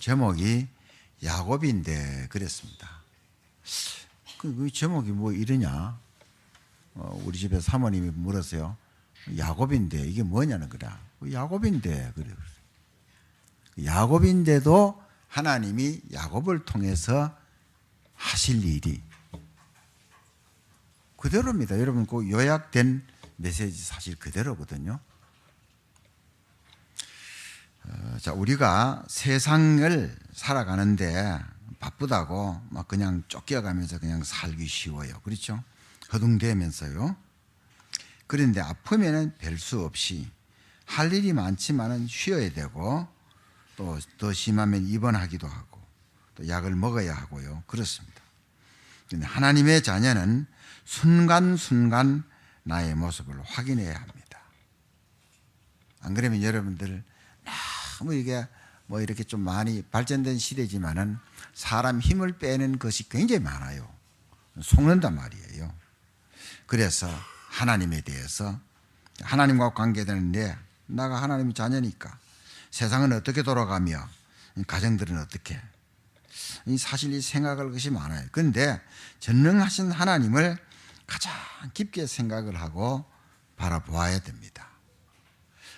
제목이 야곱인데 그랬습니다. 그 제목이 뭐 이러냐? 우리 집에 사모님이 물었어요. 야곱인데 이게 뭐냐는 거라. 야곱인데 그래. 야곱인데도 하나님이 야곱을 통해서 하실 일이 그대로입니다. 여러분 그 요약된 메시지 사실 그대로거든요. 자, 우리가 세상을 살아가는데 바쁘다고 막 그냥 쫓겨가면서 그냥 살기 쉬워요. 그렇죠? 허둥대면서요. 그런데 아프면은 별 수 없이 할 일이 많지만은 쉬어야 되고 또 더 심하면 입원하기도 하고 또 약을 먹어야 하고요. 그렇습니다. 그런데 하나님의 자녀는 순간순간 나의 모습을 확인해야 합니다. 안 그러면 여러분들 너무 이게 뭐 이렇게 좀 많이 발전된 시대지만은 사람 힘을 빼는 것이 굉장히 많아요. 속는단 말이에요. 그래서 하나님에 대해서 하나님과 관계되는데 나가 하나님의 자녀니까 세상은 어떻게 돌아가며 가정들은 어떻게 사실 이 생각할 것이 많아요. 그런데 전능하신 하나님을 가장 깊게 생각을 하고 바라보아야 됩니다.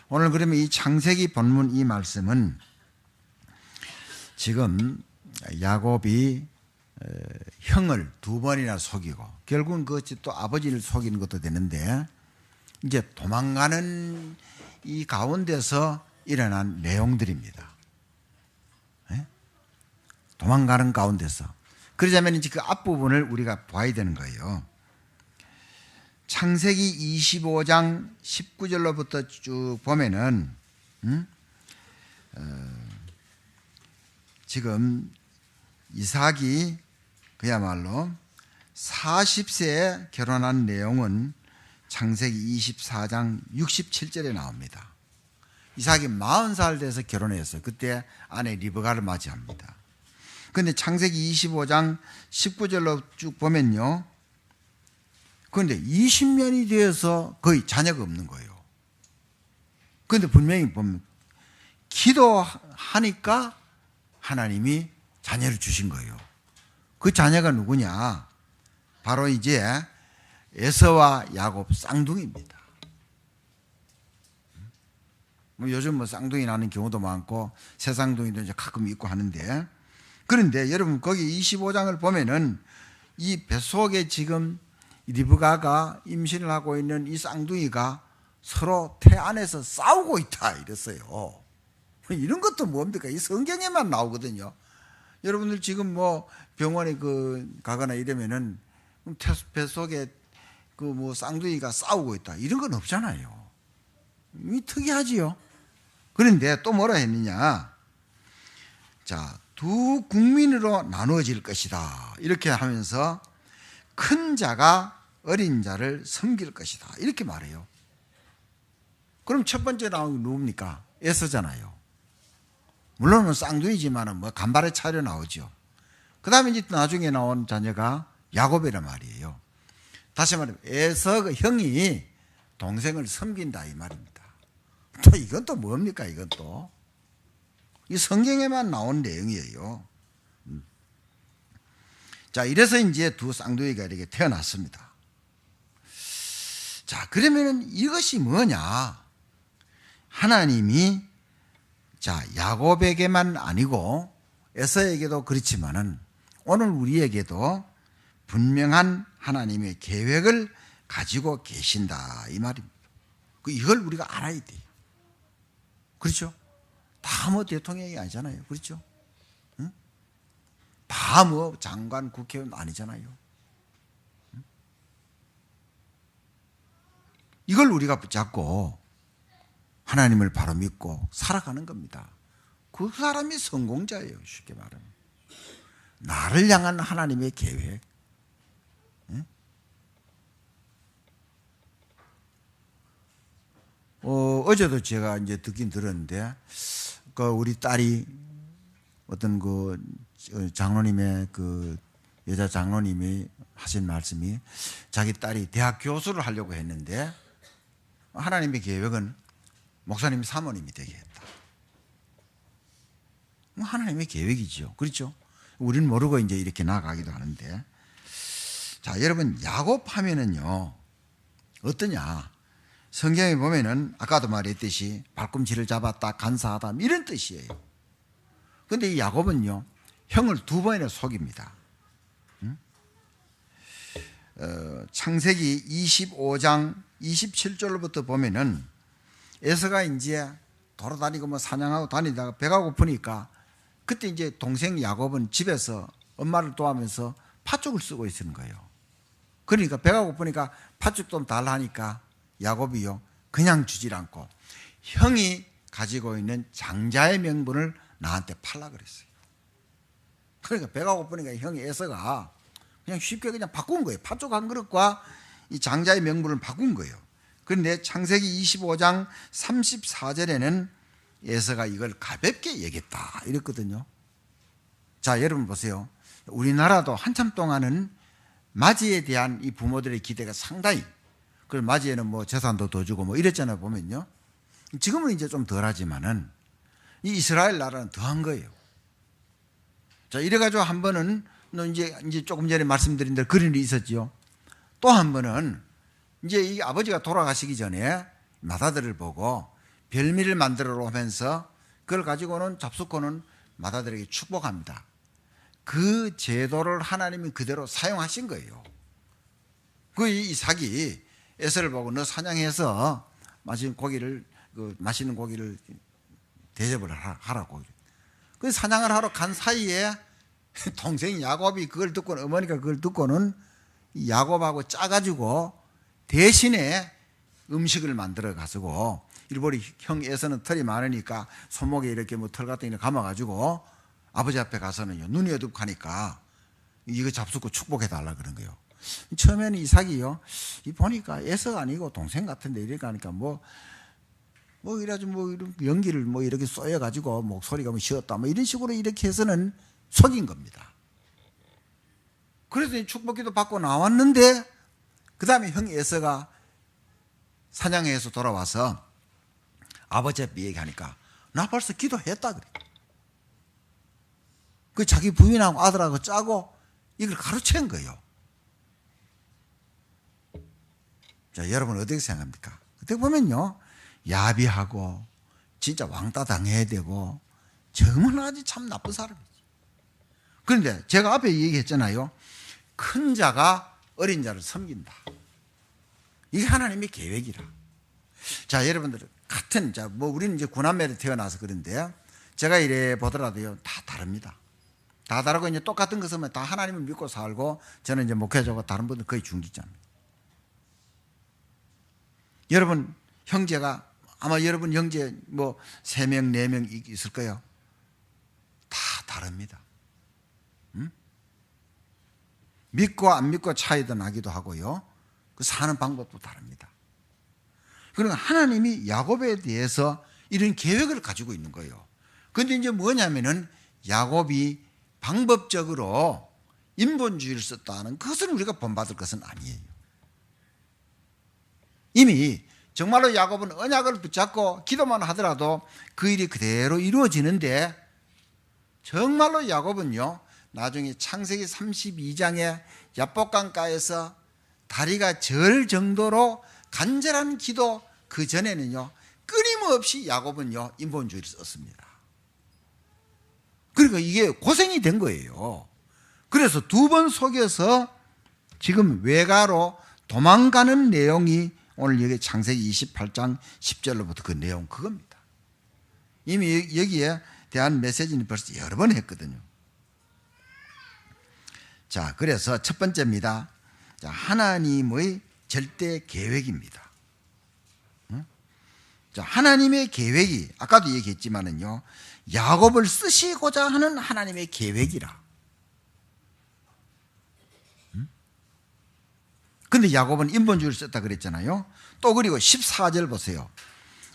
오늘 그러면 이 창세기 본문 이 말씀은 지금 야곱이 형을 두 번이나 속이고 결국은 그것이 또 아버지를 속이는 것도 되는데 이제 도망가는 이 가운데서 일어난 내용들입니다. 네? 도망가는 가운데서 그러자면 이제 그 앞부분을 우리가 봐야 되는 거예요. 창세기 25장 19절로부터 쭉 보면은 지금 이삭이 그야말로 40세에 결혼한 내용은 창세기 24장 67절에 나옵니다. 이삭이 40살 돼서 결혼했어요. 그때 아내 리브가를 맞이합니다. 그런데 창세기 25장 19절로 쭉 보면요. 그런데 20년이 되어서 거의 자녀가 없는 거예요. 그런데 분명히 보면 기도하니까 하나님이 자녀를 주신 거예요. 그 자녀가 누구냐? 바로 이제 에서와 야곱 쌍둥이입니다. 요즘 뭐 쌍둥이 나는 경우도 많고 새 쌍둥이도 이제 가끔 있고 하는데 그런데 여러분 거기 25장을 보면은 이 뱃속에 지금 리브가가 임신을 하고 있는 이 쌍둥이가 서로 태 안에서 싸우고 있다 이랬어요. 이런 것도 뭡니까? 이 성경에만 나오거든요. 여러분들 지금 뭐 병원에 가거나 이러면은 뱃속에 그 뭐 쌍둥이가 싸우고 있다 이런 건 없잖아요. 이 특이하지요. 그런데 또 뭐라 했느냐? 자, 두 국민으로 나누어질 것이다. 이렇게 하면서 큰 자가 어린 자를 섬길 것이다. 이렇게 말해요. 그럼 첫 번째 나온 게 누굽니까? 에서잖아요. 물론은 쌍둥이지만은 뭐 간발의 차례 나오죠. 그 다음에 이제 나중에 나온 자녀가 야곱이란 말이에요. 다시 말하면 에서 형이 동생을 섬긴다 이 말입니다. 또 이건 또 뭡니까? 이건 또 이 성경에만 나온 내용이에요. 자, 이래서 이제 두 쌍둥이가 이렇게 태어났습니다. 자, 그러면은 이것이 뭐냐? 하나님이 자, 야곱에게만 아니고 에서에게도 그렇지만은 오늘 우리에게도 분명한 하나님의 계획을 가지고 계신다 이 말입니다. 이걸 우리가 알아야 돼요. 그렇죠? 다 뭐 대통령이 아니잖아요. 그렇죠? 응? 다 뭐 장관 국회의원 아니잖아요. 응? 이걸 우리가 붙잡고 하나님을 바로 믿고 살아가는 겁니다. 그 사람이 성공자예요. 쉽게 말하면. 나를 향한 하나님의 계획. 응? 어제도 제가 이제 듣긴 들었는데, 우리 딸이 어떤 장로님의 여자 장로님이 하신 말씀이 자기 딸이 대학 교수를 하려고 했는데 하나님의 계획은 목사님 사모님이 되게 했다. 하나님의 계획이죠. 그렇죠? 우리는 모르고 이제 이렇게 나아가기도 하는데. 자, 여러분, 야곱 하면은요, 어떠냐? 성경에 보면은 아까도 말했듯이 발꿈치를 잡았다, 간사하다, 이런 뜻이에요. 근데 이 야곱은요, 형을 2번이나 속입니다. 창세기 25장 27절부터 보면은 에서가 이제 돌아다니고 뭐 사냥하고 다니다가 배가 고프니까 그때 이제 동생 야곱은 집에서 엄마를 도와면서 팥죽을 쓰고 있는 거예요. 그러니까 배가 고프니까 팥죽 좀 달라 하니까 야곱이요, 그냥 주질 않고 형이 가지고 있는 장자의 명분을 나한테 팔라 그랬어요. 그러니까 배가 고프니까 형이 에서가 그냥 쉽게 그냥 바꾼 거예요. 팥죽 한 그릇과 이 장자의 명분을 바꾼 거예요. 그런데 창세기 25장 34절에는 에서가 이걸 가볍게 여겼다 이랬거든요. 자, 여러분 보세요. 우리나라도 한참 동안은 맞이에 대한 이 부모들의 기대가 상당히, 그리고 맞이에는 뭐 재산도 더 주고 뭐 이랬잖아요, 보면요. 지금은 이제 좀 덜하지만은 이 이스라엘 나라는 더한 거예요. 자, 이래가지고 한 번은 이제 조금 전에 말씀드린 대로 그런 일이 있었지요. 또 한 번은 이제 이 아버지가 돌아가시기 전에 맏아들을 보고 별미를 만들어 오면서 그걸 가지고는 잡숫고는 맏아들에게 축복합니다. 그 제도를 하나님이 그대로 사용하신 거예요. 그 이삭이 에서를 보고 너 사냥해서 맛있는 고기를 대접을 하라고. 그 사냥을 하러 간 사이에 동생 야곱이 그걸 듣고는, 어머니가 그걸 듣고는 야곱하고 짜가지고 대신에 음식을 만들어 가지고, 일본이 형 에서는 털이 많으니까 손목에 이렇게 뭐 털 같은 거 감아가지고 아버지 앞에 가서는요, 눈이 어둡하니까 이거 잡숫고 축복해 달라 그런 거예요. 처음에는 이삭이요, 보니까 에서가 아니고 동생 같은데 이렇게 하니까 뭐 이래가지고 뭐 이런 연기를 뭐 이렇게 쏘여가지고 목소리가 뭐 쉬었다 뭐 이런 식으로 이렇게 해서는 속인 겁니다. 그래서 축복기도 받고 나왔는데 그 다음에 형 에서가 사냥해서 돌아와서 아버지 앞에 얘기하니까 나 벌써 기도했다 그래. 그 자기 부인하고 아들하고 짜고 이걸 가로챈 거예요. 자, 여러분 어떻게 생각합니까? 그때 보면요, 야비하고 진짜 왕따 당해야 되고 정말 아주 참 나쁜 사람이지. 그런데 제가 앞에 얘기했잖아요. 큰 자가 어린 자를 섬긴다. 이게 하나님의 계획이라. 자, 여러분들 같은, 자, 뭐 우리는 이제 구남매로 태어나서 그런데 제가 이래 보더라도요, 다 다릅니다. 다 다르고 이제 똑같은 것은 다 하나님을 믿고 살고, 저는 이제 목회자고 다른 분들 거의 중직자입니다. 여러분 형제가 아마 여러분 형제 뭐 3명 4명 있을 거예요. 다 다릅니다. 믿고 안 믿고 차이도 나기도 하고요. 그 사는 방법도 다릅니다. 그러니까 하나님이 야곱에 대해서 이런 계획을 가지고 있는 거예요. 그런데 이제 뭐냐면은 야곱이 방법적으로 인본주의를 썼다는 그것은 우리가 본받을 것은 아니에요. 이미 정말로 야곱은 언약을 붙잡고 기도만 하더라도 그 일이 그대로 이루어지는데, 정말로 야곱은요, 나중에 창세기 32장에 야복강가에서 다리가 절 정도로 간절한 기도, 그 전에는요 끊임없이 야곱은요 인본주의를 썼습니다. 그러니까 이게 고생이 된 거예요. 그래서 2번 속여서 지금 외가로 도망가는 내용이 오늘 여기 창세기 28장 10절로부터 그 내용 그겁니다. 이미 여기에 대한 메시지는 벌써 여러 번 했거든요. 자, 그래서 첫 번째입니다. 자, 하나님의 절대 계획입니다. 자, 하나님의 계획이 아까도 얘기했지만은요, 야곱을 쓰시고자 하는 하나님의 계획이라. 근데 야곱은 인본주의를 썼다 그랬잖아요. 또 그리고 14절 보세요.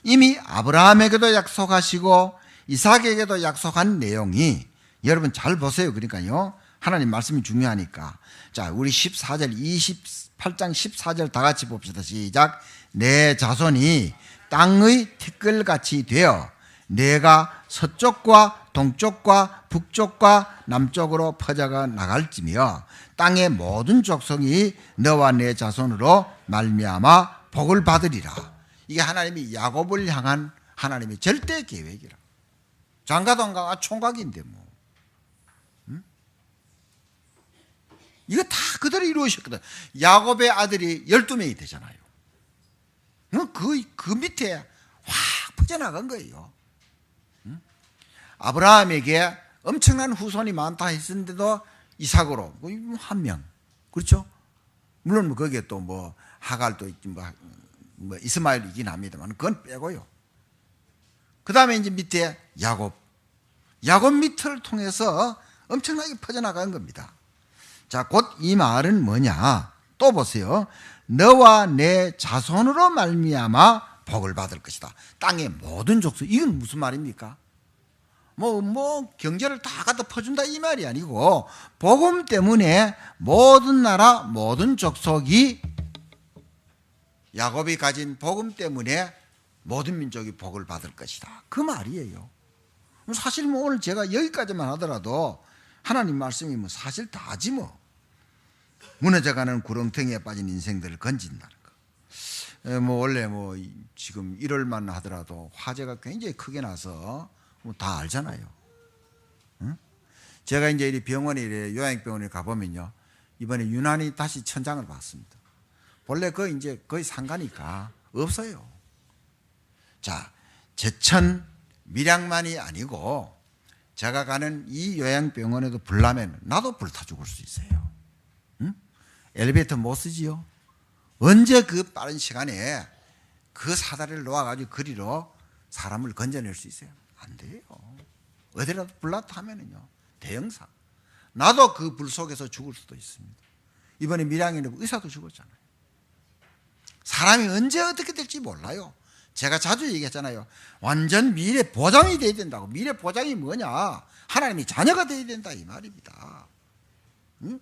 이미 아브라함에게도 약속하시고 이삭에게도 약속한 내용이, 여러분 잘 보세요. 그러니까요, 하나님 말씀이 중요하니까. 자, 우리 14절 28장 14절 다 같이 봅시다. 시작. 내 자손이 땅의 티끌같이 되어 내가 서쪽과 동쪽과 북쪽과 남쪽으로 퍼져가 나갈지며 땅의 모든 족속이 너와 내 자손으로 말미암아 복을 받으리라. 이게 하나님이 야곱을 향한 하나님의 절대 계획이라. 장가동가가 총각인데 뭐. 이거 다 그대로 이루어졌거든. 야곱의 아들이 12명이 되잖아요. 그 밑에 확 퍼져나간 거예요. 아브라함에게 엄청난 후손이 많다 했었는데도 이삭으로 한 명. 그렇죠? 물론 뭐 거기에 또 뭐 하갈도 있지 뭐 이스마엘이긴 합니다만 그건 빼고요. 그 다음에 이제 밑에 야곱 밑을 통해서 엄청나게 퍼져나간 겁니다. 자, 곧 이 말은 뭐냐? 또 보세요. 너와 내 자손으로 말미암아 복을 받을 것이다. 땅의 모든 족속. 이건 무슨 말입니까? 뭐 경제를 다 갖다 퍼준다 이 말이 아니고 복음 때문에 모든 나라 모든 족속이 야곱이 가진 복음 때문에 모든 민족이 복을 받을 것이다. 그 말이에요. 사실 뭐 오늘 제가 여기까지만 하더라도 하나님 말씀이 뭐 사실 다지 뭐. 무너져가는 구렁텅이에 빠진 인생들을 건진다는 거. 뭐 원래 뭐 지금 1월만 하더라도 화재가 굉장히 크게 나서 뭐 다 알잖아요. 응? 제가 이제 이 병원에 요양병원에 가보면요, 이번에 유난히 다시 천장을 봤습니다. 본래 그 이제 거의 상가니까 없어요. 자, 제천 밀양만이 아니고 제가 가는 이 요양병원에도 불 나면 나도 불타 죽을 수 있어요. 응? 엘리베이터 못 쓰지요. 언제 그 빠른 시간에 그 사다리를 놓아가지고 그리로 사람을 건져낼 수 있어요? 안 돼요. 어디라도 불났다면은요, 대형사. 나도 그 불 속에서 죽을 수도 있습니다. 이번에 밀양에는 의사도 죽었잖아요. 사람이 언제 어떻게 될지 몰라요. 제가 자주 얘기했잖아요. 완전 미래 보장이 돼야 된다고. 미래 보장이 뭐냐? 하나님이 자녀가 돼야 된다 이 말입니다. 응?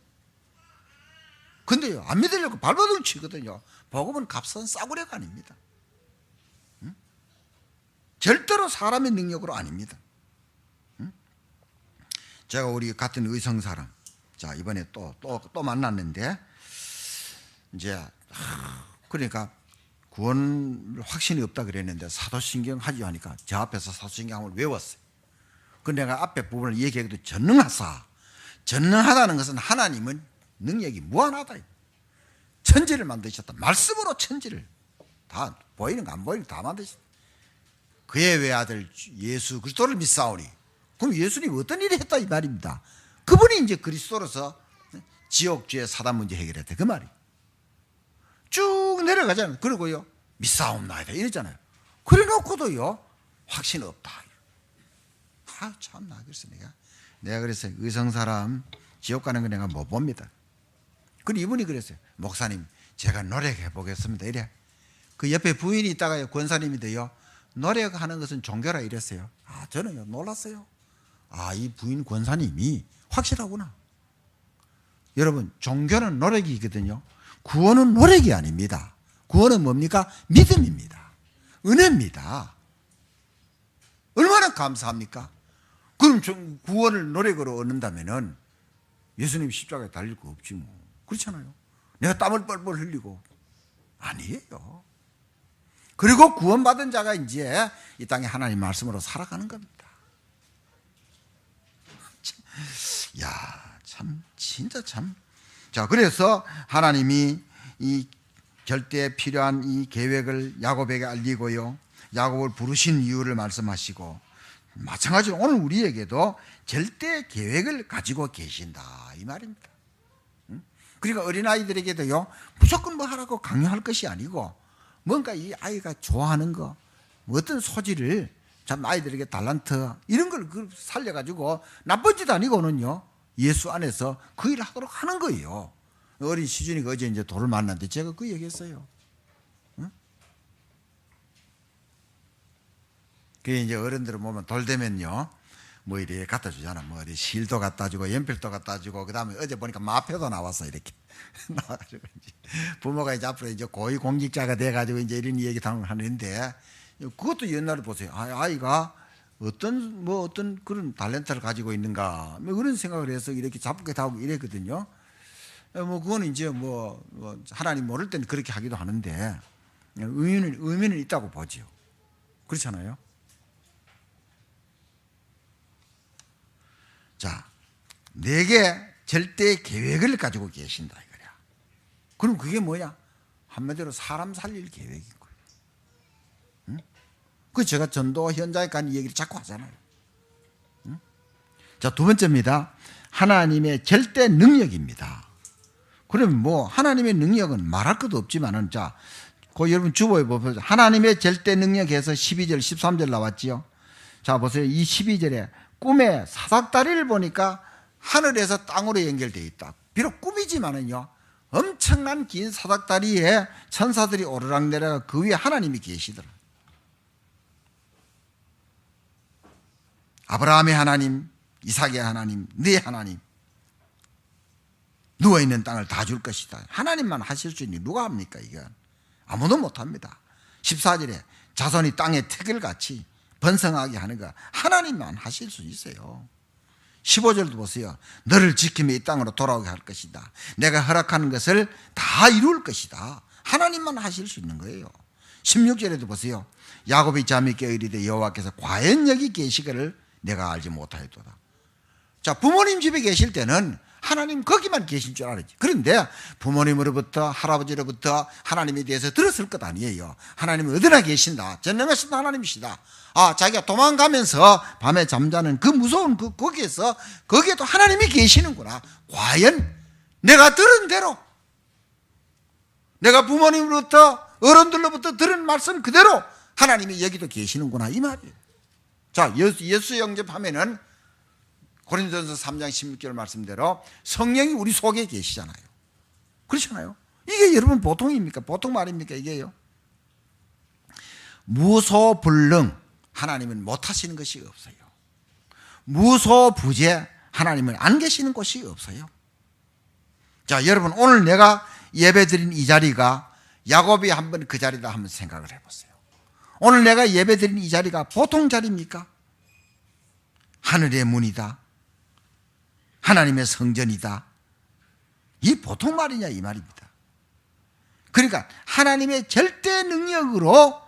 근데요, 안 믿으려고 발버둥 치거든요. 복음은 값싼 싸구려가 아닙니다. 응? 절대로 사람의 능력으로 아닙니다. 응? 제가 우리 같은 의성 사람, 자 이번에 또 만났는데 이제 그러니까 구원 확신이 없다 그랬는데 사도신경 하지 하니까 저 앞에서 사도신경을 외웠어요. 그 내가 앞에 부분을 얘기해도 전능하다는 것은 하나님은 능력이 무한하다. 천지를 만드셨다. 말씀으로 천지를 다 보이는 거 안 보이는 거 다 만드셨다. 그의 외아들 예수 그리스도를 믿사오니. 그럼 예수님이 어떤 일을 했다 이 말입니다. 그분이 이제 그리스도로서 지옥죄 사단 문제 해결했다 그 말이. 쭉 내려가잖아요. 그리고요 믿사옵나이다 이러잖아요. 그래 놓고도요 확신 없다. 아 참나. 그래서 내가 그랬어요. 의성 사람 지옥 가는 거 내가 못 봅니다. 그리고 이분이 그랬어요. 목사님 제가 노력해 보겠습니다 이래. 그 옆에 부인이 있다가 권사님인데요, 노력하는 것은 종교라 이랬어요. 아 저는요 놀랐어요. 아 이 부인 권사님이 확실하구나. 여러분 종교는 노력이거든요. 구원은 노력이 아닙니다. 구원은 뭡니까? 믿음입니다. 은혜입니다. 얼마나 감사합니까? 그럼 구원을 노력으로 얻는다면은 예수님 십자가에 달릴 거 없지 뭐. 그렇잖아요. 내가 땀을 뻘뻘 흘리고. 아니에요. 그리고 구원받은 자가 이제 이 땅에 하나님 말씀으로 살아가는 겁니다. 야, 참 진짜 참. 자, 그래서 하나님이 이 절대에 필요한 이 계획을 야곱에게 알리고요, 야곱을 부르신 이유를 말씀하시고, 마찬가지로 오늘 우리에게도 절대 계획을 가지고 계신다 이 말입니다. 그러니까 어린아이들에게도요 무조건 뭐 하라고 강요할 것이 아니고, 뭔가 이 아이가 좋아하는 거, 뭐 어떤 소질을 참 아이들에게 달란트 이런 걸 살려가지고 나쁜 짓 아니고는요 예수 안에서 그 일을 하도록 하는 거예요. 어린 시준이가 어제 이제 돌을 만났는데 제가 그 얘기했어요. 응? 그게 이제 어른들을 보면 돌 되면요 뭐 이렇게 갖다 주잖아. 뭐 이렇게 실도 갖다 주고 연필도 갖다 주고, 그 다음에 어제 보니까 마표도 나왔어 이렇게 나와가지고 이제 부모가 이제 앞으로 이제 고위 공직자가 돼가지고 이제 이런 얘기 하는데, 그것도 옛날에 보세요. 아이가 어떤 그런 탤런트를 가지고 있는가 뭐 그런 생각을 해서 이렇게 자쁘게 하고 이랬거든요. 뭐 그거는 이제 뭐 하나님 모를 때는 그렇게 하기도 하는데 의미는 있다고 보죠. 그렇잖아요. 자, 내게 절대 계획을 가지고 계신다 이거야. 그럼 그게 뭐냐? 한마디로 사람 살릴 계획인 거예요. 응? 그 제가 전도 현장에 간 얘기를 자꾸 하잖아요. 응? 자, 두 번째입니다. 하나님의 절대 능력입니다. 그러면 뭐 하나님의 능력은 말할 것도 없지만은 자, 그 여러분 주보에 보세요. 하나님의 절대 능력에서 12절, 13절 나왔지요. 자, 보세요. 이 12절에 꿈에 사닥다리를 보니까 하늘에서 땅으로 연결되어 있다. 비록 꿈이지만은요, 엄청난 긴 사닥다리에 천사들이 오르락내리락 그 위에 하나님이 계시더라. 아브라함의 하나님, 이삭의 하나님, 네 하나님. 누워있는 땅을 다 줄 것이다. 하나님만 하실 수 있니 누가 합니까? 이건 아무도 못합니다. 14절에 자손이 땅의 태결같이 번성하게 하는 거 하나님만 하실 수 있어요. 15절도 보세요. 너를 지키며 이 땅으로 돌아오게 할 것이다. 내가 허락하는 것을 다 이룰 것이다. 하나님만 하실 수 있는 거예요. 16절에도 보세요. 야곱이 잠이 깨어 이르되 여호와께서 과연 여기 계시기를 내가 알지 못하였도다. 자, 부모님 집에 계실 때는 하나님 거기만 계신 줄 알았지. 그런데 부모님으로부터 할아버지로부터 하나님에 대해서 들었을 것 아니에요. 하나님은 어디나 계신다. 전능하신 하나님이시다. 아, 자기가 도망가면서 밤에 잠자는 그 무서운 거기에도 하나님이 계시는구나. 과연 내가 들은 대로, 내가 부모님으로부터 어른들로부터 들은 말씀 그대로 하나님이 여기도 계시는구나 이 말이에요. 자, 예수 영접하면은 고린도전서 3장 16절 말씀대로 성령이 우리 속에 계시잖아요. 그렇잖아요. 이게 여러분 보통입니까? 보통 말입니까? 이게요. 무소불능 하나님은 못하시는 것이 없어요. 무소부재 하나님은 안 계시는 곳이 없어요. 자, 여러분 오늘 내가 예배드린 이 자리가 야곱이 한번 그 자리다 한번 생각을 해보세요. 오늘 내가 예배드린 이 자리가 보통 자리입니까? 하늘의 문이다. 하나님의 성전이다. 이 보통 말이냐 이 말입니다. 그러니까 하나님의 절대 능력으로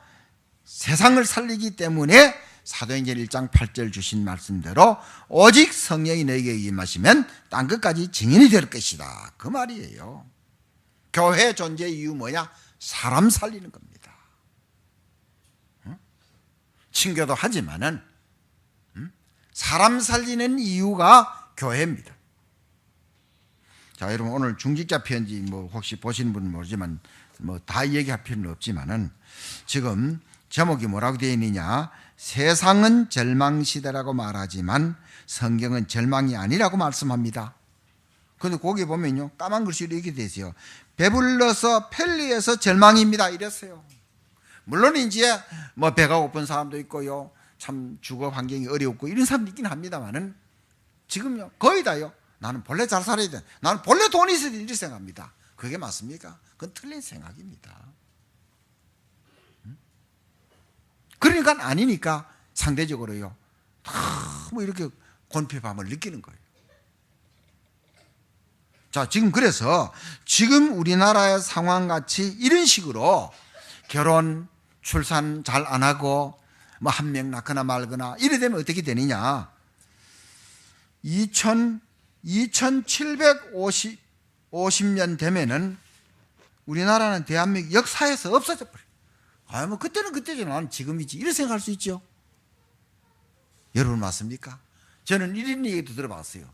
세상을 살리기 때문에 사도행전 1장 8절 주신 말씀대로 오직 성령이 너에게 임하시면 땅끝까지 증인이 될 것이다. 그 말이에요. 교회 존재의 이유 뭐냐? 사람 살리는 겁니다. 친교도 하지만은 사람 살리는 이유가 교회입니다. 자, 여러분 오늘 중직자 편지 뭐 혹시 보시는 분은 모르지만 뭐 다 얘기할 필요는 없지만은 지금 제목이 뭐라고 되어 있느냐? 세상은 절망시대라고 말하지만 성경은 절망이 아니라고 말씀합니다. 그런데 거기 보면요 까만 글씨로 이렇게 되어 있어요. 배불러서 편리해서 절망입니다 이랬어요. 물론 이제 뭐 배가 고픈 사람도 있고요, 참 주거 환경이 어렵고 이런 사람도 있긴 합니다만은 지금요 거의 다요 나는 본래 잘 살아야 돼, 나는 본래 돈이 있어야 돼 이렇게 생각합니다. 그게 맞습니까? 그건 틀린 생각입니다. 그러니까 아니니까 상대적으로요 뭐 이렇게 곤핍함을 느끼는 거예요. 자, 지금 그래서 지금 우리나라의 상황같이 이런 식으로 결혼 출산 잘 안 하고 뭐 한 명 낳거나 말거나 이래 되면 어떻게 되느냐? 2750년 되면은 우리나라는 대한민국 역사에서 없어져 버려요. 아, 뭐 그때는 그때지 나는 지금이지 이렇게 생각할 수 있죠. 여러분 맞습니까? 저는 이런 얘기도 들어봤어요.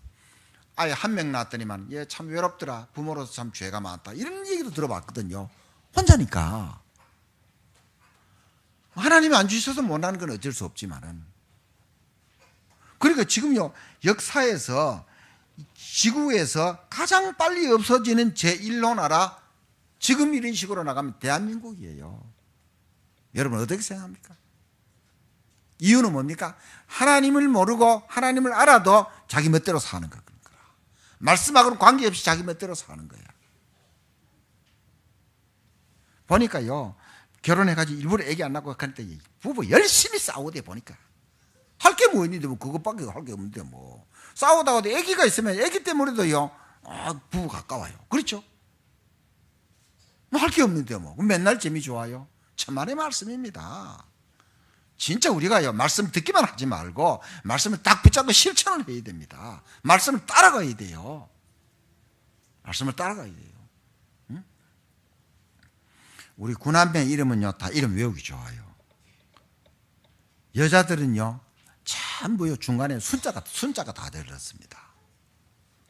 아예 한 명 낳았더니만 얘 참 외롭더라, 부모로서 참 죄가 많다 이런 얘기도 들어봤거든요. 혼자니까. 하나님이 안 주셔서 못하는 건 어쩔 수 없지만은, 그러니까 지금요 역사에서 지구에서 가장 빨리 없어지는 제1호 나라 지금 이런 식으로 나가면 대한민국이에요. 여러분 어떻게 생각합니까? 이유는 뭡니까? 하나님을 모르고 하나님을 알아도 자기 멋대로 사는 거야. 말씀하고는 관계없이 자기 멋대로 사는 거야. 보니까요 결혼해가지고 일부러 애기 안 낳고 하는데 부부 열심히 싸우대 보니까 할 게 뭐 있는데 뭐 그것밖에 할 게 없는데 뭐. 싸우다가도 아기가 있으면 아기 때문에도요 부부 가까워요. 그렇죠? 할 게 없는데 뭐 맨날 재미 좋아요. 천만의 말씀입니다. 진짜 우리가요 말씀 듣기만 하지 말고 말씀을 딱 붙잡고 실천을 해야 됩니다. 말씀을 따라가야 돼요. 말씀을 따라가야 돼요. 응? 우리 구남매 이름은요 다 이름 외우기 좋아요. 여자들은요 전부요 중간에 순자가 다 들었습니다.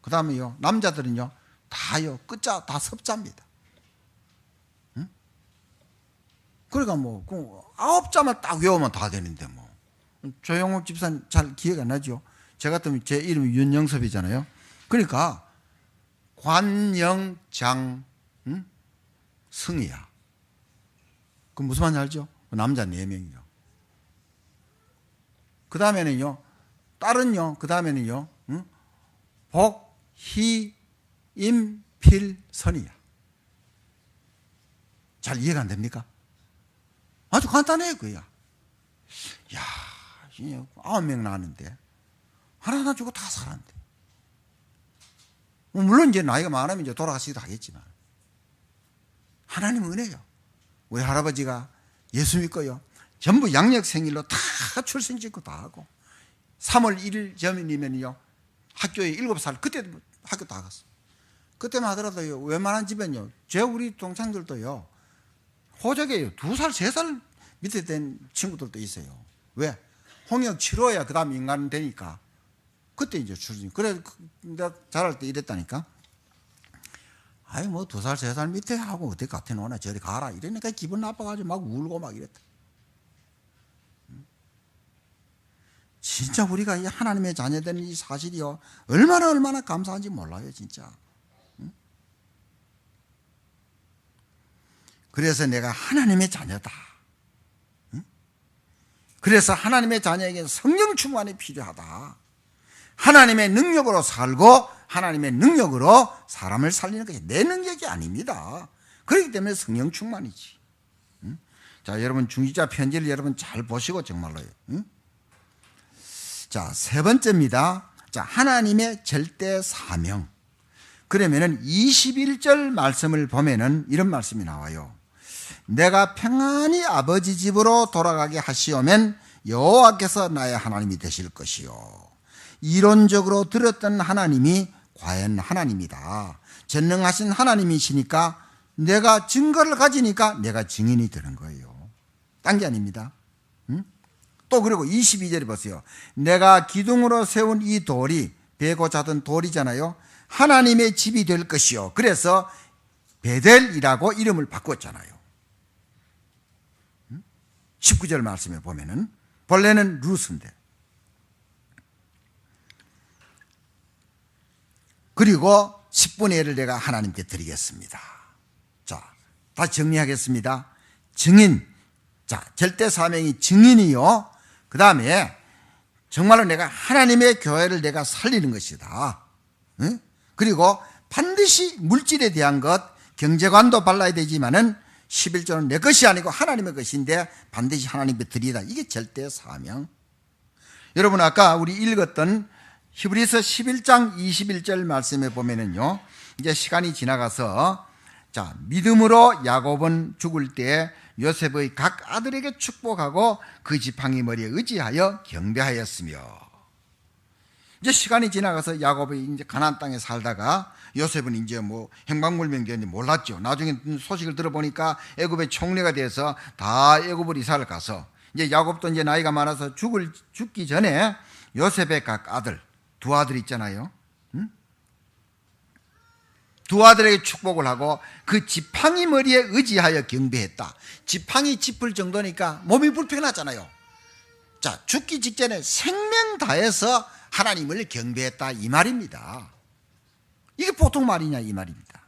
그 다음에요 남자들은요 다요 끝자 다 섭자입니다. 응? 그러니까 뭐 9자만 딱 외우면 다 되는데 뭐. 조영옥 집사님 잘 기억 안 나죠? 제 같으면 제 이름이 윤영섭이잖아요. 그러니까 관영장 승이야. 그 무슨 말인지 알죠? 남자 4명이요. 그 다음에는요 딸은요 그 다음에는요 복희임필선이야. 잘 이해가 안 됩니까? 아주 간단해요 그야. 야 9명 나왔는데 하나 주고 다 살았는데 물론 이제 나이가 많으면 이제 돌아가시기도 하겠지만 하나님 은혜요. 우리 할아버지가 예수 믿고요 전부 양력 생일로 다 출생짓고 다 하고 3월 1일 전이면요 학교에 7살 그때 학교 다 갔어. 그때만 하더라도요 웬만한 집은요 우리 동창들도요 호적이에요. 2살 3살 밑에 된 친구들도 있어요. 왜? 홍역 치료해야 그 다음에 인간은 되니까 그때 이제 출생. 그래 내가 자랄 때 이랬다니까. 아이 뭐 2살 3살 밑에 하고 어떻게 같이 노나 저리 가라 이러니까 기분 나빠가지고 막 울고 막 이랬다. 진짜 우리가 이 하나님의 자녀되는 이 사실이요 얼마나 감사한지 몰라요 진짜. 그래서 내가 하나님의 자녀다. 그래서 하나님의 자녀에게 성령 충만이 필요하다. 하나님의 능력으로 살고 하나님의 능력으로 사람을 살리는 것이 내 능력이 아닙니다. 그렇기 때문에 성령 충만이지. 자 여러분 중지자 편지를 여러분 잘 보시고 정말로요. 자, 3번째입니다. 자, 하나님의 절대 사명. 그러면은 21절 말씀을 보면은 이런 말씀이 나와요. 내가 평안히 아버지 집으로 돌아가게 하시오면 여호와께서 나의 하나님이 되실 것이요. 이론적으로 들었던 하나님이 과연 하나님이다. 전능하신 하나님이시니까 내가 증거를 가지니까 내가 증인이 되는 거예요. 딴 게 아닙니다. 또 그리고 22절에 보세요. 내가 기둥으로 세운 이 돌이 베고 자던 돌이잖아요. 하나님의 집이 될 것이요. 그래서 베델이라고 이름을 바꿨잖아요. 19절 말씀에 보면은 본래는 루스인데 그리고 10분의 1을 내가 하나님께 드리겠습니다. 자, 다시 정리하겠습니다. 증인. 자, 절대 사명이 증인이요. 그 다음에 정말로 내가 하나님의 교회를 내가 살리는 것이다. 응? 그리고 반드시 물질에 대한 것 경제관도 발라야 되지만은 11조는 내 것이 아니고 하나님의 것인데 반드시 하나님께 드리다. 이게 절대 사명. 여러분 아까 우리 읽었던 히브리서 11장 21절 말씀에 보면은요 이제 시간이 지나가서 자 믿음으로 야곱은 죽을 때 요셉의 각 아들에게 축복하고 그 지팡이 머리에 의지하여 경배하였으며 이제 시간이 지나가서 야곱이 이제 가나안 땅에 살다가 요셉은 이제 뭐 행방불명 되는지 몰랐죠. 나중에 소식을 들어보니까 애굽의 총리가 돼서 다 애굽을 이사를 가서 이제 야곱도 이제 나이가 많아서 죽기 전에 요셉의 각 아들 2아들 있잖아요. 두 아들에게 축복을 하고 그 지팡이 머리에 의지하여 경배했다. 지팡이 짚을 정도니까 몸이 불편하잖아요. 자, 죽기 직전에 생명 다해서 하나님을 경배했다 이 말입니다. 이게 보통 말이냐 이 말입니다.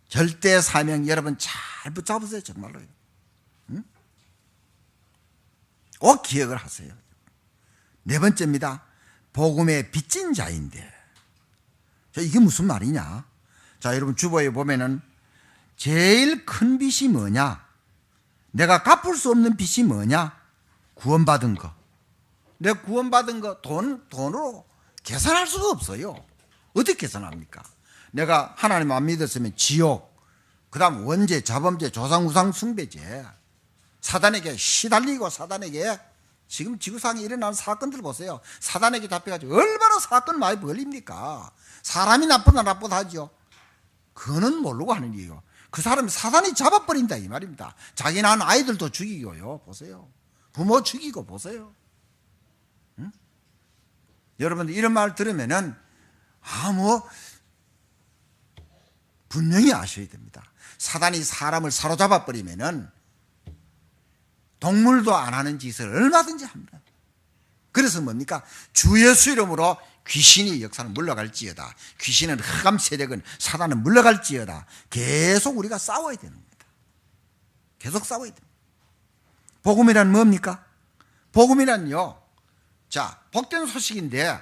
절대 사명 여러분 잘 붙잡으세요 정말로요. 꼭 기억을 하세요. 4번째입니다. 복음의 빚진 자인데 자, 이게 무슨 말이냐? 자, 여러분 주보에 보면은 제일 큰 빚이 뭐냐? 내가 갚을 수 없는 빚이 뭐냐? 구원받은 거, 내 구원받은 거 돈으로 계산할 수가 없어요. 어떻게 계산합니까? 내가 하나님 안 믿었으면 지옥, 그 다음 원죄, 자범죄, 조상우상 숭배죄, 사단에게 시달리고 사단에게 지금 지구상에 일어나는 사건들 보세요. 사단에게 잡혀가지고 얼마나 사건 많이 벌립니까? 사람이 나쁘다 하죠. 그거는 모르고 하는 일이에요. 그 사람이 사단이 잡아버린다 이 말입니다. 자기 낳은 아이들도 죽이고요. 보세요. 부모 죽이고 보세요. 응? 여러분들 이런 말 들으면은 분명히 아셔야 됩니다. 사단이 사람을 사로잡아 버리면은 동물도 안 하는 짓을 얼마든지 합니다. 그래서 뭡니까? 주 예수 이름으로 귀신이 역사는 물러갈지어다. 귀신은 흑암 세력은 사단은 물러갈지어다. 계속 우리가 싸워야 되는 겁니다. 계속 싸워야 됩니다. 복음이란 뭡니까? 복음이란요, 자, 복된 소식인데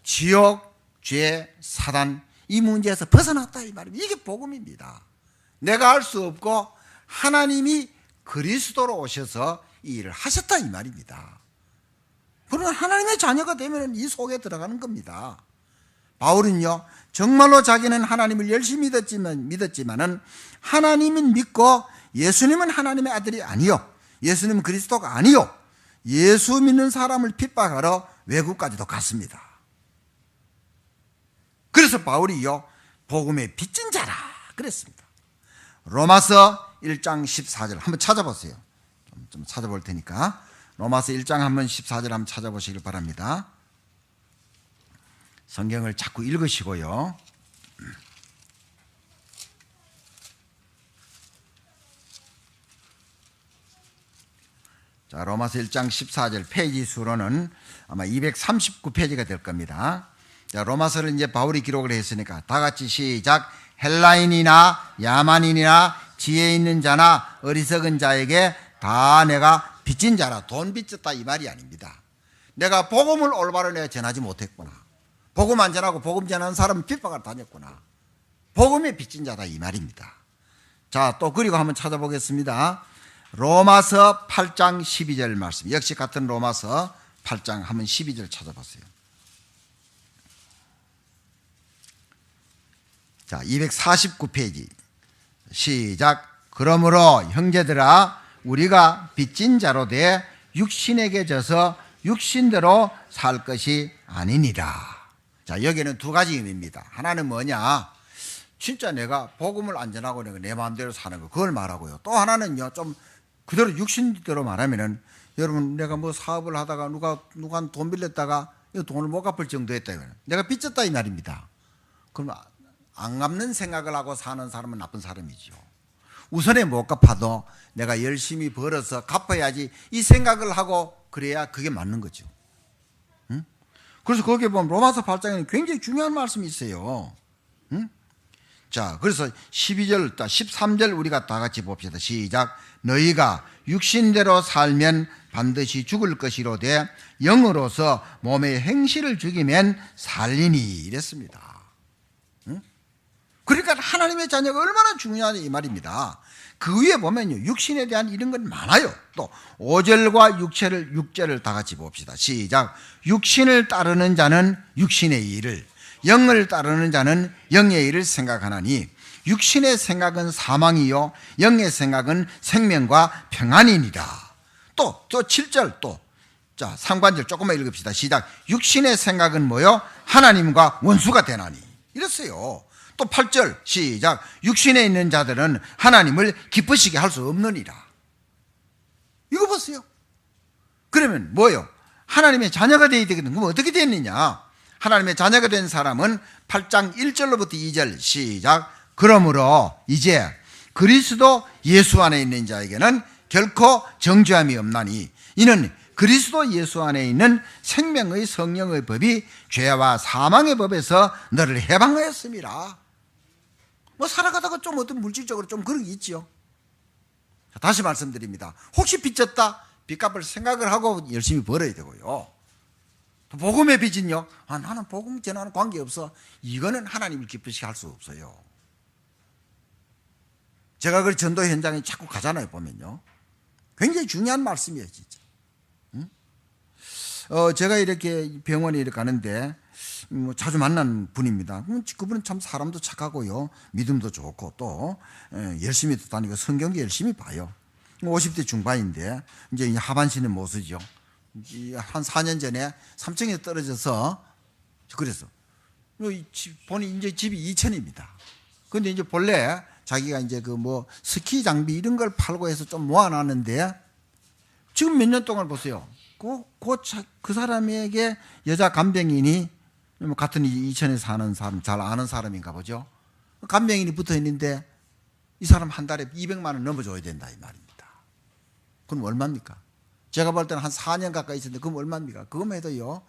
지옥, 죄, 사단 이 문제에서 벗어났다 이 말입니다. 이게 복음입니다. 내가 할 수 없고 하나님이 그리스도로 오셔서 이 일을 하셨다 이 말입니다. 그러나 하나님의 자녀가 되면 이 속에 들어가는 겁니다. 바울은요, 정말로 자기는 하나님을 열심히 믿었지만은 하나님은 믿고 예수님은 하나님의 아들이 아니요, 예수님은 그리스도가 아니요, 예수 믿는 사람을 핍박하러 외국까지도 갔습니다. 그래서 바울이요, 복음의 빚진 자라 그랬습니다. 로마서 1장 14절 한번 찾아보세요. 좀 찾아볼 테니까 로마서 1장 한번 14절 한번 찾아보시길 바랍니다. 성경을 자꾸 읽으시고요. 자, 로마서 1장 14절 페이지 수로는 아마 239페이지가 될 겁니다. 자, 로마서를 이제 바울이 기록을 했으니까 다 같이 시작. 헬라인이나 야만인이나 지혜 있는 자나 어리석은 자에게 다 내가 빚진 자라. 돈 빚졌다 이 말이 아닙니다. 내가 복음을 올바로 내가 전하지 못했구나. 복음 안 전하고 복음 전하는 사람은 핍박을 다녔구나. 복음에 빚진 자다 이 말입니다. 자, 또 그리고 한번 찾아보겠습니다. 로마서 8장 12절 말씀, 역시 같은 로마서 8장 한번 12절 찾아보세요. 자, 249페이지 시작. 그러므로 형제들아, 우리가 빚진 자로 돼 육신에게 져서 육신대로 살 것이 아니니라. 자, 여기는 두 가지 의미입니다. 하나는 뭐냐, 진짜 내가 복음을 안 전하고 내가 내 마음대로 사는 거, 그걸 말하고요. 또 하나는요, 좀 그대로 육신대로 말하면은, 여러분 내가 뭐 사업을 하다가 누가 돈 빌렸다가 이 돈을 못 갚을 정도였다, 내가 빚졌다 이 말입니다. 그럼 안 갚는 생각을 하고 사는 사람은 나쁜 사람이죠. 우선에 못 갚아도 내가 열심히 벌어서 갚아야지 이 생각을 하고 그래야 그게 맞는 거죠. 응? 그래서 거기에 보면 로마서 8장에는 굉장히 중요한 말씀이 있어요. 응? 자, 그래서 12절, 13절 우리가 다 같이 봅시다. 시작. 너희가 육신대로 살면 반드시 죽을 것이로되 영으로서 몸의 행실을 죽이면 살리니 이랬습니다. 응? 그러니까 하나님의 자녀가 얼마나 중요하냐 이 말입니다. 그 위에 보면요, 육신에 대한 이런 건 많아요. 또 5절과 6절을 다 같이 봅시다. 시작. 육신을 따르는 자는 육신의 일을, 영을 따르는 자는 영의 일을 생각하나니 육신의 생각은 사망이요 영의 생각은 생명과 평안이니라. 또 7절, 또 자, 상관절 조금만 읽읍시다. 시작. 육신의 생각은 뭐요? 하나님과 원수가 되나니 이랬어요. 또 8절 시작. 육신에 있는 자들은 하나님을 기쁘시게 할 수 없느니라. 이거 보세요. 그러면 뭐요? 하나님의 자녀가 되어야 되거든. 그럼 어떻게 됐느냐? 하나님의 자녀가 된 사람은 8장 1절로부터 2절 시작. 그러므로 이제 그리스도 예수 안에 있는 자에게는 결코 정죄함이 없나니 이는 그리스도 예수 안에 있는 생명의 성령의 법이 죄와 사망의 법에서 너를 해방하였습니다. 뭐 살아가다가 좀 어떤 물질적으로 좀 그런 게 있죠. 다시 말씀드립니다. 혹시 빚졌다? 빚값을 생각을 하고 열심히 벌어야 되고요. 복음의 빚은요, 나는 복음 전하는 관계없어, 이거는 하나님을 기쁘시게 할 수 없어요. 제가 그 전도 현장에 자꾸 가잖아요. 보면요, 굉장히 중요한 말씀이에요 진짜. 응? 제가 이렇게 병원에 이렇게 가는데 뭐 자주 만난 분입니다. 그분은 참 사람도 착하고요, 믿음도 좋고 또 열심히 다니고 성경도 열심히 봐요. 50대 중반인데 이제 하반신의 모습이죠. 한 4년 전에 3층에 떨어져서 그랬어. 보니 이제 집이 2층입니다. 근데 이제 본래 자기가 이제 그 뭐 스키 장비 이런 걸 팔고 해서 좀 모아놨는데 지금 몇 년 동안 보세요. 그 사람에게 여자 간병인이 같은 이천에 사는 사람, 잘 아는 사람인가 보죠. 간병인이 붙어 있는데 이 사람 한 달에 200만 원 넘어줘야 된다 이 말입니다. 그럼 얼마입니까? 제가 볼 때는 한 4년 가까이 있었는데 그럼 얼마입니까? 그것만 해도요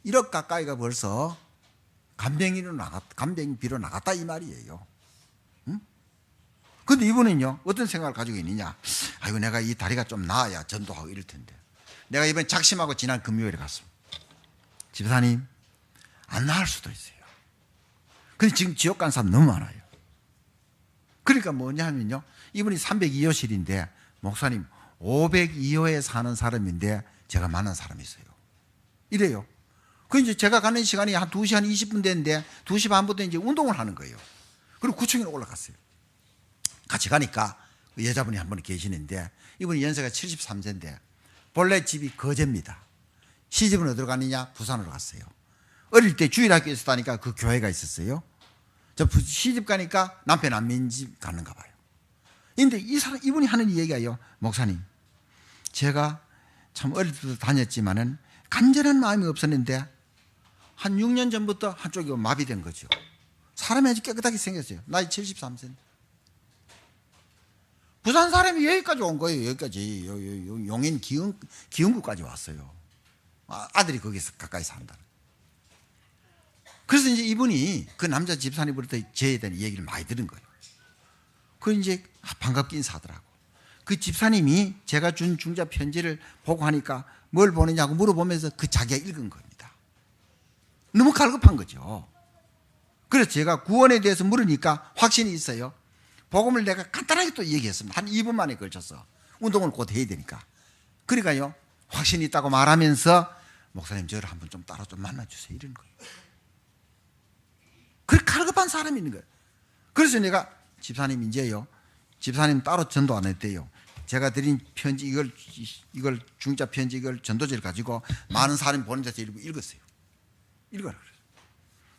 1억 가까이가 벌써 간병인 비로 나갔다 이 말이에요. 응? 근데 이분은요 어떤 생각을 가지고 있느냐? 아이고 내가 이 다리가 좀 나아야 전도하고 이럴 텐데 내가 이번에 작심하고 지난 금요일에 갔어. 집사님 안 나을 수도 있어요. 근데 지금 지옥 간 사람 너무 많아요. 그러니까 뭐냐 하면요 이분이 302호실인데 목사님 502호에 사는 사람인데 제가 만난 사람이 있어요. 이래요. 그 이제 제가 가는 시간이 한 2시 한 20분 됐는데 2시 반부터 이제 운동을 하는 거예요. 그리고 9층에 올라갔어요. 같이 가니까 여자분이 한 분 계시는데 이분이 연세가 73세인데 본래 집이 거제입니다. 시집은 어디로 갔느냐? 부산으로 갔어요. 어릴 때 주일학교에 있었다니까 그 교회가 있었어요. 저 시집 가니까 남편 안 믿는 집 가는가 봐요. 근데 이분이 하는 얘기가요. 목사님, 제가 참 어릴 때도 다녔지만은 간절한 마음이 없었는데 한 6년 전부터 한쪽이 마비된 거죠. 사람이 아주 깨끗하게 생겼어요. 나이 73세인데. 부산 사람이 여기까지 온 거예요. 여기까지. 용인 기흥구까지 왔어요. 아들이 거기서 가까이 산다. 그래서 이제 이분이 그 남자 집사님으로부터 저에 대한 얘기를 많이 들은 거예요. 그 이제 반갑게 인사하더라고. 그 집사님이 제가 준 중자 편지를 보고 하니까 뭘 보느냐고 물어보면서 그 자기가 읽은 겁니다. 너무 갈급한 거죠. 그래서 제가 구원에 대해서 물으니까 확신이 있어요. 복음을 내가 간단하게 또 얘기했습니다. 한 2분 만에 걸쳐서. 운동을 곧 해야 되니까. 그러니까요 확신이 있다고 말하면서 목사님 저를 한번 좀 따로 좀 만나주세요 이런 거예요. 그렇게 갈급한 사람이 있는 거예요. 그래서 내가 집사님 이제요 집사님 따로 전도 안 했대요. 제가 드린 편지 이걸 중자 편지 이걸 전도지를 가지고 많은 사람이 보는 데서 읽었어요. 읽어라 그래요.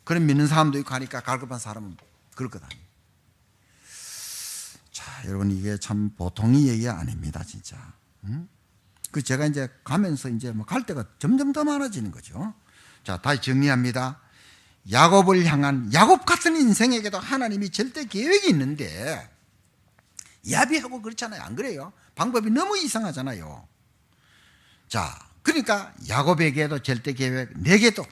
그런 믿는 사람도 있고 하니까 갈급한 사람은 그럴 것 아니에요. 자, 여러분 이게 참 보통의 얘기가 아닙니다, 진짜. 그 제가 이제 가면서 이제 뭐 갈 때가 점점 더 많아지는 거죠. 자, 다시 정리합니다. 야곱을 향한 야곱 같은 인생에게도 하나님이 절대 계획이 있는데 야비하고 그렇잖아요. 안 그래요? 방법이 너무 이상하잖아요. 자, 그러니까 야곱에게도 절대 계획, 내게도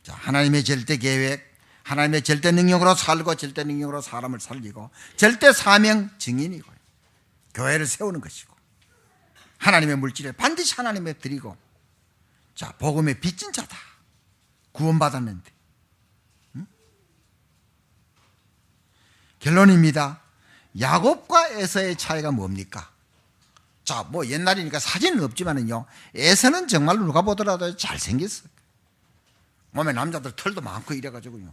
자, 하나님의 절대 계획, 하나님의 절대 능력으로 살고 절대 능력으로 사람을 살리고 절대 사명 증인이고 교회를 세우는 것이고 하나님의 물질을 반드시 하나님에 드리고 자, 복음의 빚진 자다. 구원받았는데 결론입니다. 야곱과 에서의 차이가 뭡니까? 자, 뭐 옛날이니까 사진은 없지만은요 에서는 정말로 누가 보더라도 잘생겼어. 몸에 남자들 털도 많고 이래가지고요.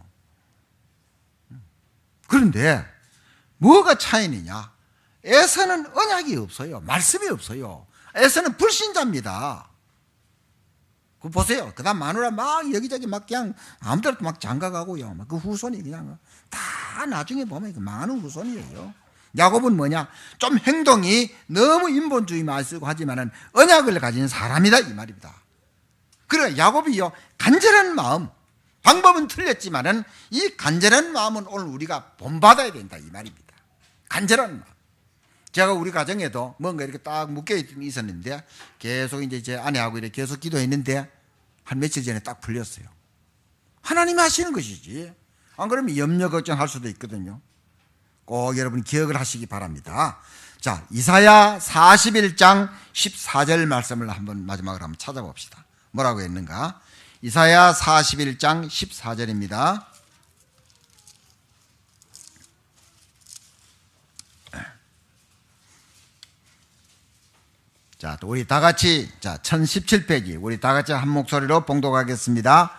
그런데 뭐가 차이느냐? 에서는 언약이 없어요. 말씀이 없어요. 에서는 불신자입니다. 그 보세요. 그 다음 마누라 막 여기저기 막 그냥 아무데나 막 장가가고요. 막 그 후손이 그냥 다 나중에 보면 많은 후손이에요. 야곱은 뭐냐? 좀 행동이 너무 인본주의만 쓰고 하지만은 언약을 가진 사람이다 이 말입니다. 그래 야곱이요 간절한 마음, 방법은 틀렸지만은 이 간절한 마음은 오늘 우리가 본받아야 된다 이 말입니다. 간절한 마음. 제가 우리 가정에도 뭔가 이렇게 딱 묶여 있었는데 계속 이제 제 아내하고 이렇게 계속 기도했는데 한 며칠 전에 딱 풀렸어요. 하나님이 하시는 것이지. 안 그러면 염려 걱정할 수도 있거든요. 꼭 여러분 기억을 하시기 바랍니다. 자, 이사야 41장 14절 말씀을 한번 마지막으로 한번 찾아봅시다. 뭐라고 했는가? 이사야 41장 14절입니다. 자, 또 우리 다 같이, 자, 1017페이지, 우리 다 같이 한 목소리로 봉독하겠습니다.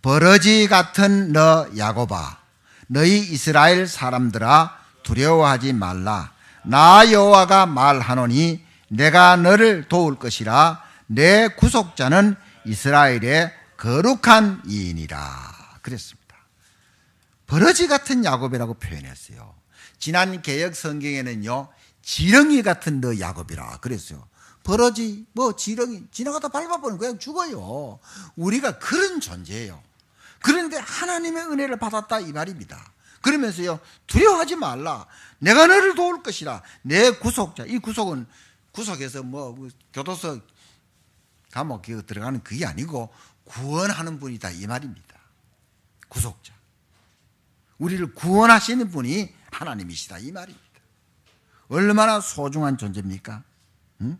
버러지 같은 너 야곱아, 너희 이스라엘 사람들아, 두려워하지 말라. 나 여호와가 말하노니 내가 너를 도울 것이라. 내 구속자는 이스라엘의 거룩한 이인이라. 그랬습니다. 버러지 같은 야곱이라고 표현했어요. 지난 개역 성경에는요, 지렁이 같은 너 야곱이라 그랬어요. 버러지, 지렁이, 지나가다 밟아보면 그냥 죽어요. 우리가 그런 존재예요. 그런데 하나님의 은혜를 받았다 이 말입니다. 그러면서요, 두려워하지 말라. 내가 너를 도울 것이라. 내 구속자. 이 구속은 구속에서 교도소 감옥 들어가는 그게 아니고 구원하는 분이다 이 말입니다. 구속자. 우리를 구원하시는 분이 하나님이시다 이 말입니다. 얼마나 소중한 존재입니까? 응?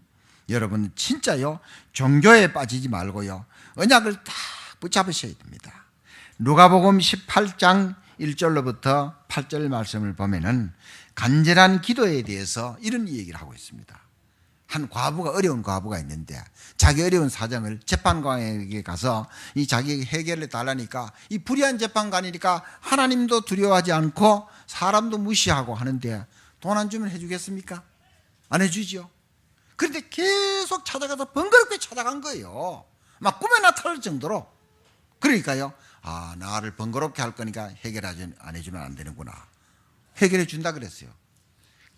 여러분 진짜요, 종교에 빠지지 말고요, 언약을 딱 붙잡으셔야 됩니다. 누가복음 18장 1절로부터 8절 말씀을 보면은 간절한 기도에 대해서 이런 얘기를 하고 있습니다. 한 과부가, 어려운 과부가 있는데 자기 어려운 사정을 재판관에게 가서 이 자기 해결을 달라니까 이 불의한 재판관이니까 하나님도 두려워하지 않고 사람도 무시하고 하는데 돈 안 주면 해주겠습니까? 안 해주지요. 그런데 계속 찾아가서 번거롭게 찾아간 거예요. 막 꿈에 나타날 정도로. 그러니까요, 나를 번거롭게 할 거니까 해결하지 안 해주면 안 되는구나. 해결해 준다 그랬어요.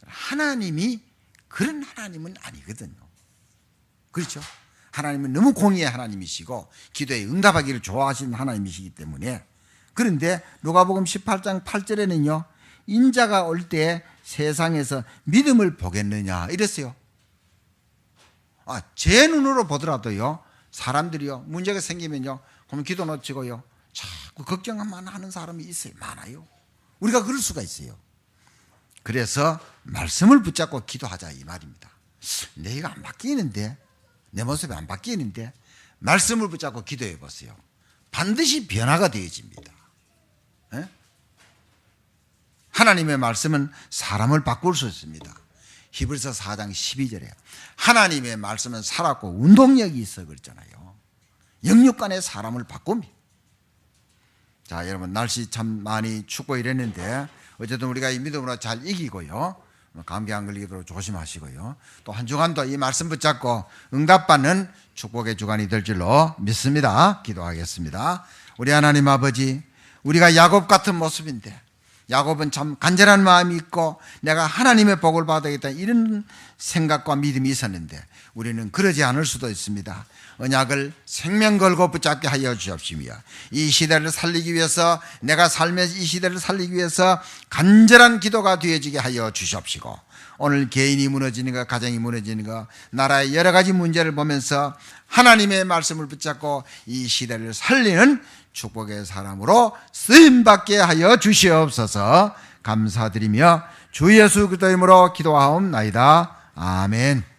하나님이 그런 하나님은 아니거든요. 그렇죠? 하나님은 너무 공의의 하나님이시고 기도에 응답하기를 좋아하시는 하나님이시기 때문에. 그런데 누가복음 18장 8절에는요, 인자가 올 때 세상에서 믿음을 보겠느냐 이랬어요. 제 눈으로 보더라도요, 사람들이요, 문제가 생기면요, 그러면 기도 놓치고요, 자꾸 걱정만 하는 사람이 있어요. 많아요. 우리가 그럴 수가 있어요. 그래서 말씀을 붙잡고 기도하자 이 말입니다. 내가 안 바뀌는데, 내 모습이 안 바뀌는데 말씀을 붙잡고 기도해 보세요. 반드시 변화가 되어집니다. 에? 하나님의 말씀은 사람을 바꿀 수 있습니다. 히브리서 4장 12절에 하나님의 말씀은 살았고 운동력이 있어 그랬잖아요. 영육간에 사람을 바꿉니다. 자, 여러분 날씨 참 많이 춥고 이랬는데 어쨌든 우리가 이 믿음으로 잘 이기고요, 감기 안 걸리도록 조심하시고요, 또 한 주간도 이 말씀 붙잡고 응답받는 축복의 주간이 될 줄로 믿습니다. 기도하겠습니다. 우리 하나님 아버지, 우리가 야곱 같은 모습인데, 야곱은 참 간절한 마음이 있고 내가 하나님의 복을 받아야겠다 이런 생각과 믿음이 있었는데 우리는 그러지 않을 수도 있습니다. 언약을 생명 걸고 붙잡게 하여 주옵시며 이 시대를 살리기 위해서, 내가 삶의 이 시대를 살리기 위해서 간절한 기도가 되어지게 하여 주시옵시고, 오늘 개인이 무너지는 것, 가정이 무너지는 것, 나라의 여러 가지 문제를 보면서 하나님의 말씀을 붙잡고 이 시대를 살리는 축복의 사람으로 쓰임받게 하여 주시옵소서. 감사드리며 주 예수 그리스도 이름으로 기도하옵나이다. 아멘.